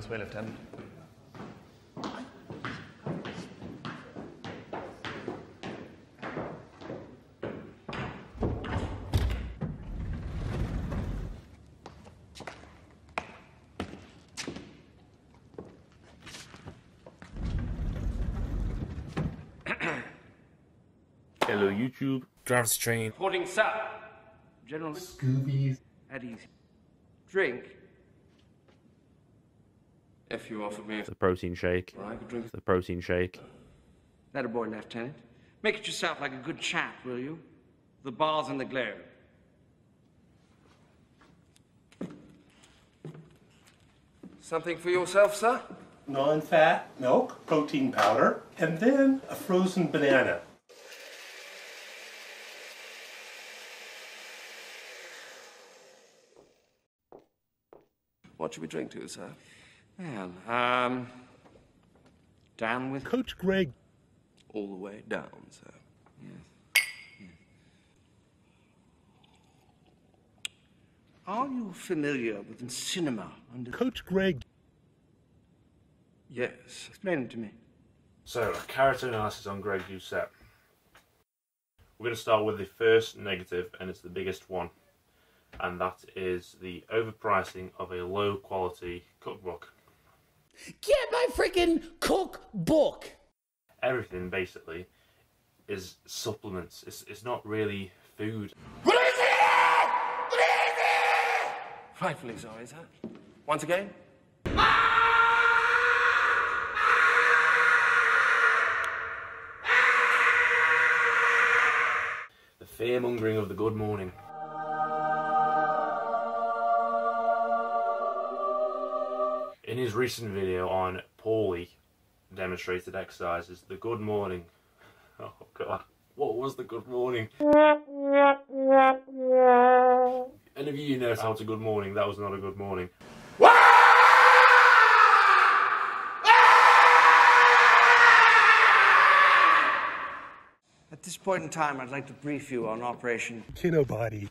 This way, Lieutenant. Hello YouTube. Driver's train. Reporting south. General Scoobies. at ease. Drink. If you offer me The protein shake. I could drink The protein shake. that aboard, Lieutenant. Make it yourself like a good chap, will you? The bar's in the glare. Something for yourself, sir? Non-fat milk, protein powder, and then a frozen banana. What should we drink to, sir? Well, down with Coach Greg. all the way down, sir. Yes. Are you familiar with the cinema under... Coach Greg. Yes. Explain it to me. So, a character analysis on Greg Doucette. We're going to start with the first negative, and it's the biggest one. And that is the overpricing of a low quality cookbook. Get my freaking cookbook! Everything basically is supplements. It's not really food. What is it? What is it? Frightfully sorry, sir. Once again? The fear-mongering of the good morning. In his recent video on Paulie demonstrated exercises, the good morning. Oh god, what was the good morning? Any of you know how to good morning? That was not a good morning. At this point in time, I'd like to brief you on Operation Kinobody.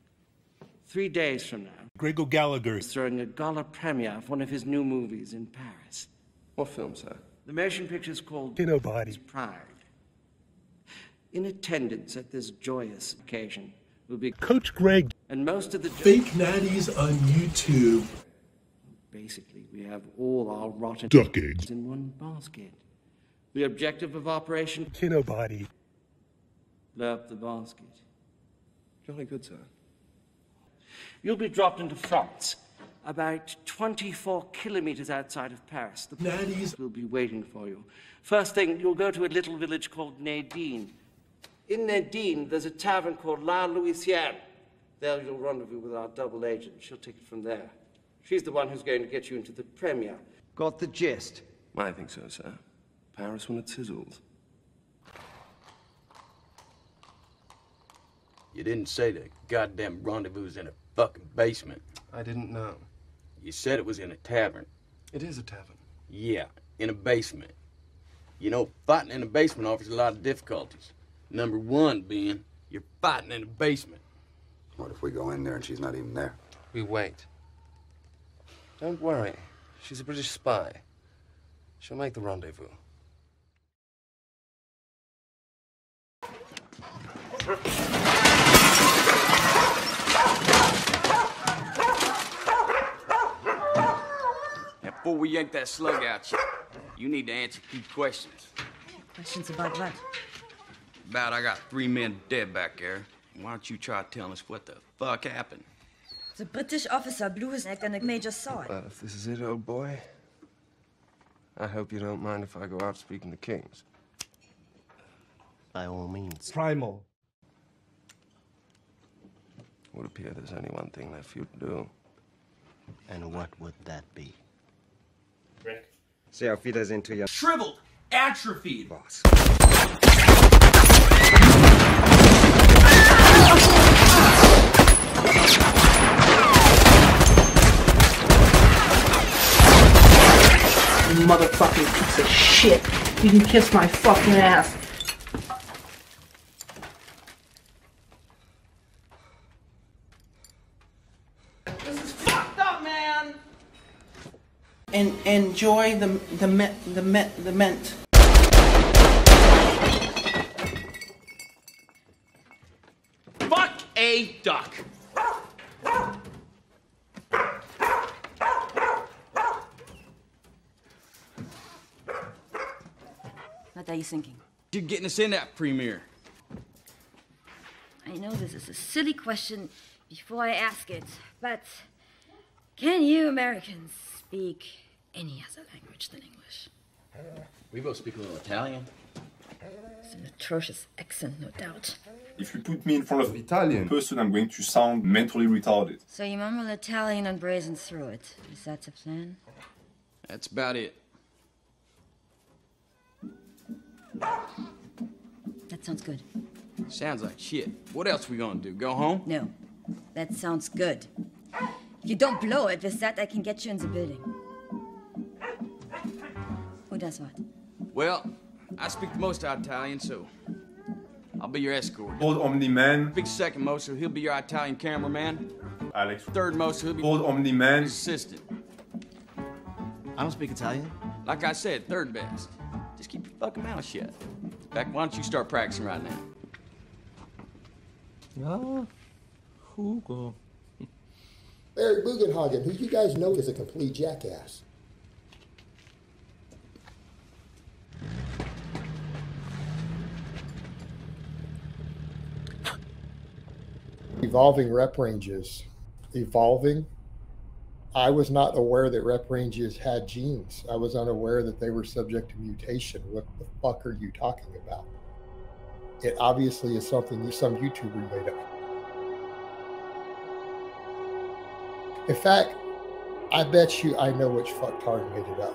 3 days from now. Grego Gallagher. He's throwing a gala premiere of one of his new movies in Paris. What film, sir? The motion picture is called Kinobody. Pride. In attendance at this joyous occasion will be Coach Greg. and most of the Fake natties on YouTube. Basically, we have all our rotten Duck eggs. in one basket. The objective of Operation Kinobody. blow up the basket. Jolly good, sir. You'll be dropped into France, about 24 kilometers outside of Paris. The Natties. will be waiting for you. First thing, you'll go to a little village called Nadine. In Nadine, there's a tavern called La Louisiane. There you'll rendezvous with our double agent. She'll take it from there. She's the one who's going to get you into the premiere. Got the gist? I think so, sir. Paris when it sizzles. You didn't say the goddamn rendezvous was in a fucking basement. I didn't know. You said it was in a tavern. It is a tavern. Yeah, in a basement. You know, fighting in a basement offers a lot of difficulties. Number one being, you're fighting in a basement. What if we go in there and she's not even there? We wait. Don't worry. She's a British spy. She'll make the rendezvous. Before we yank that slug out you need to answer 2 questions. Questions about what? About I got 3 men dead back there. Why don't you try telling us what the fuck happened? The British officer blew his neck and the major saw it. Well, if this is it, old boy, I hope you don't mind if I go out speaking to kings. By all means. Primal. It would appear there's only one thing left for you to do. And what would that be? Rick. Say auf Wiedersehen to you. Shriveled, atrophied. Boss. You motherfucking piece of shit. You can kiss my fucking ass. This is fucked up, man! and enjoy the mint. Fuck a duck. What are you thinking? You're getting us in that premiere. I know this is a silly question before I ask it, but can you Americans speak any other language than English? We both speak a little Italian. It's an atrocious accent, no doubt. If you put me in front of an Italian person, I'm going to sound mentally retarded. So you mumble Italian and brazen through it. Is that the plan? That's about it. That sounds good. Sounds like shit. What else we gonna do? Go home? No. That sounds good. If you don't blow it with that, I can get you in the building. Who does what? Well, I speak the most Italian, so I'll be your escort. Old Omni-Man. Big second most, so he'll be your Italian cameraman. Alex. Third most, so he'll be Old Omni-Man. his assistant. I don't speak Italian. Like I said, third best. Just keep your fucking mouth shut. In fact, why don't you start practicing right now? Ja, Hugo. Eric Bugenhagen, who you guys know is a complete jackass. Evolving rep ranges. Evolving? I was not aware that rep ranges had genes. I was unaware that they were subject to mutation. What the fuck are you talking about? It obviously is something some YouTuber made up. In fact, I bet you I know which fucktard made it up.